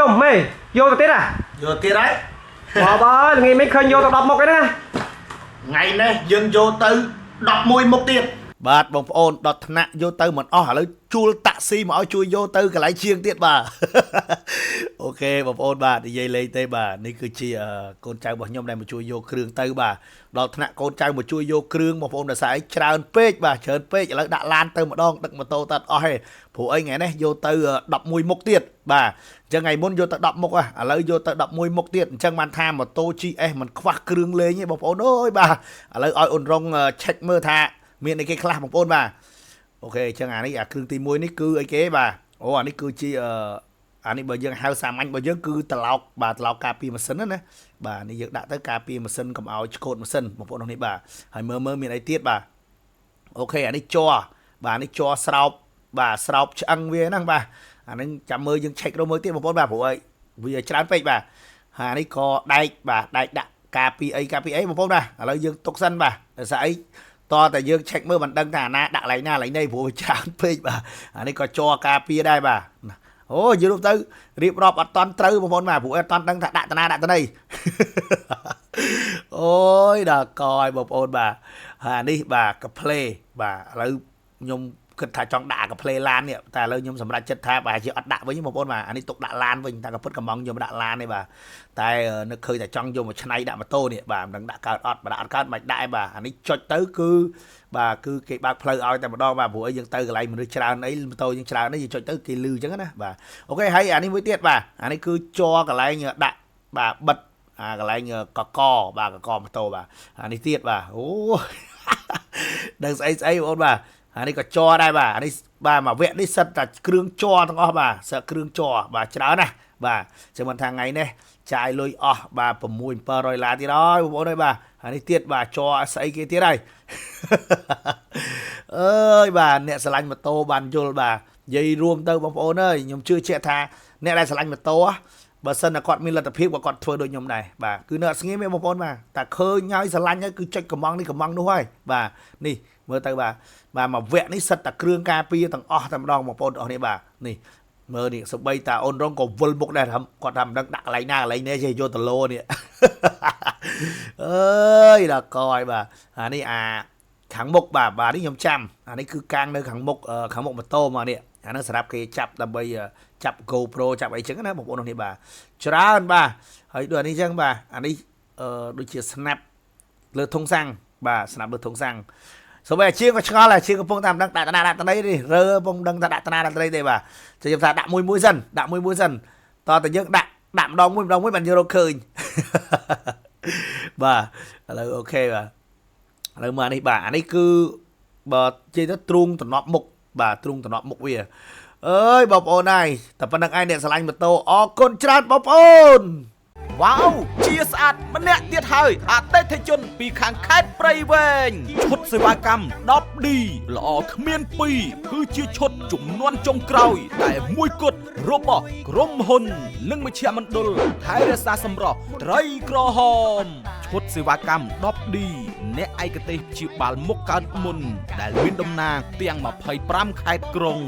chồng mày vô tết à vô tiết đấy bà ngày mấy khơi vô tao đọc một cái nè ngày này dương vô tư đọc mùi một tiếtបាទបងប្អូនដុតថ្នាក់យកទៅមិនអស់ឥឡូវជួលតាក់ស៊ីមកឲ្យជួយយកទៅកន្លែងជាងទៀតបាទអូខេបងប្អូនបាទនិយាយលេងទេបាទនេះគឺជាកូនចៅរបស់ខ្ញុំដែលមកជួយយកគ្រឿងទៅបាទដល់ថ្នាក់កូនចៅមកជួយយកគ្រឿងបងប្អូនដោយសារអីច្រើនពេកបាទច្រើនពេកឥឡូវដាក់ឡានទៅម្ដងដឹកម៉ូតូទៅអស់ទេព្រោះអីថ្ងៃនេះយកទៅ11មុខទៀតបាទអញ្ចឹងថ្ងៃមុនយកទៅ10មុខឥឡូវយកទៅ11មុខទៀតអញ្ចឹងបានថាម៉ូតូ GS មិនខ្វះគ្រឿងលេងទេបងប្អូនអើយបាទឥឡូវឲ្យអូនរងឆែកមើលថាមានអីគេខ្លះបងប្អូនបាទអូខេអញ្ចឹងអានេះអាគ្រឿងទី1នេះគឺអីគេបាទអូអានេះគឺជាអានេះបើយើងហៅសាមញ្ញបើយើងគឺត្រឡោកបាទត្រឡោកការពារម៉ាស៊ីនណាបាទនេះយើងដាក់ទៅការពារម៉ាស៊ីនកុំឲ្យឆ្កូតម៉ាស៊ីនបងប្អូននេះបាទហើយមើលមានអីទៀតបាទអូខេអានេះជ័របាទនេះជ័រស្រោបបាទស្រោបឆ្អឹងវាហ្នឹងបាទអានឹងចាំមើលយើងឆែករមើលទៀតបងប្អូនបាទព្រោះអីវាច្រើនពេកបាទហើយអានេះក៏ដែកបាទដែកដាក់ការពារអីបងប្អូនបាទឥឡូវយើងទុកសិនបាទដោយសារអីតើតែយើងឆែកមើលមិនដឹងថាអាណាដាក់កន្លែងណាកន្លែងនេះព្រោះវាច្រើនពេកបាទអានេះក៏ជ័រការពារដែរបាទអូយល់ទៅរៀបរាប់អត់តន់ត្រូវបងប្អូនបាទព្រោះអត់តន់ដឹងថាដាក់តាណាដាក់តាណីអូយដល់កឲ្យបងប្អូនបាទហើយអានេះបាទកាផ្លេបាទឥឡូវខ្ញុំគិតថាចង់ដាក់កាផ្លេឡាននេះតែឥឡូវខ្ញុំសម្រេចចិត្តថាបាទជាអត់ដាក់វិញបងប្អូនបាទអានេះទុកដាក់ឡានវិញតែក៏ពិតកំងយកដាក់ឡានទេបាទតែនឹកឃើញតែចង់យកមកឆ្នៃដាក់ម៉ូតូនេះបាទមិនដឹងដាក់កើតអត់បើដាក់អត់កើតមិនដាក់ឯបាទអានេះចុចទៅគឺបាទគឺគេបើកផ្លូវឲ្យតែម្ដងបាទព្រោះអីយើងទៅកន្លែងមនុស្សច្រើនអីម៉ូតូយើងច្រើននេះយើងចុចទៅគេលឺអញ្ចឹងណាបាទអូខេហើយអានេះមួយទៀតបាទអានេះគឺជ័រកន្លែងដាក់បាទបិទកន្លែងកកបាទកកម៉ូតូបាទអានេះទៀតបាទអូដឹងស្អីបងប្អូនបាទអានេះក៏ជ័រដែរបាទអានេះបាទមួយវគ្គនេះសិតតែគ្រឿងជ័រទាំងអស់បាទសិតគ្រឿងជ័របាទច្រើនណាស់បាទចាំមិនថាថ្ងៃនេះចាយលុយអស់បាទ$6,700ទៀតហើយបងប្អូនអើយបាទអានេះទៀតបាទជ័រស្អីគេទៀតហើយអើយបាទអ្នកស្រឡាញ់ម៉ូតូបានយល់បាទនិយាយរួមទៅបងប្អូនអើយខ្ញុំជឿជាក់ថាអ្នកដែលស្រឡាញ់ម៉ូតូបើសិនតែគាត់មានលទ្ធភាពក៏គាត់ធ្វើដូចខ្ញុំដែរបាទគឺនៅអត់ស្ងៀមទេបងប្អូនបាទតែឃើញហើយស្រឡាញ់ហើយគឺចុចកំងនេះកំងនោះហើយបាទនេះមើលទៅបាទមួយវគ្គនេះសិតតែគ្រឿងការពារទាំងអស់តែម្ដងបងប្អូនអស់នេះបាទនេះមើលនេះសបីតាអូនរងក៏វិលមុខដែរគាត់ថាមិនដឹងដាក់កន្លែងណាកន្លែងនេះចេះយកទៅលោនេះអើយដល់កឲ្យបាទអានេះអាខាងមុខបាទនេះខ្ញុំចាំអានេះគឺកាំងនៅខាងមុខម៉ូតូមកនេះអានោះសម្រាប់គេចាប់ដើម្បីចាប់ GoPro ចាប់អីចឹងណាបងប្អូននេះបាទច្រើនបាទហើយដូចអានេះចឹងបាទអានេះដូចជា snap លើធុងសាំងបាទ snap លើធុងសាំងសូម្បីអាជាងក៏ឆ្ងល់អាជាងកំពុងតែមិនដឹងដាក់តាណាដាក់តាណីនេះរើកំពុងដឹងថាដាក់តាណាដាក់តាណីទេបាទខ្ញុំថាដាក់មួយសិនដាក់មួយសិនតើតែយើងដាក់ម្ដងមួយបានយើងរកឃើញបាទឥឡូវអូខេបាទឥឡូវមកនេះបាទអានេះគឺបើនិយាយទៅទ្រូងតំណប់មុខបាទទ្រូងតំណប់មុខវាអើយបងប្អូនហើយតែប៉ុណ្្នឹងឯងអ្នកស្រឡាញ់ម៉ូតូអរគុណច្រើនបងប្អូនវ៉ាវជាស្អាតម្នាក់ទៀតហើយអតិថិជនពីខាងខេត្តព្រៃវែងឈុតសេវាកម្ម 10D ល្អគ្មានពីរគឺជាឈុតជំនាន់ចុងក្រោយតែមួយគត់របស់ក្រុមហ៊ុននិងមជ្ឈមណ្ឌលថែរក្សាសម្រស់ត្រីក្រហមឈុតសេវាកម្ម 10D អ្នកឯកទេសព្យាបាលមុខកើតមុនដែលមានតំណាងទាំង25ខេត្តក្រុង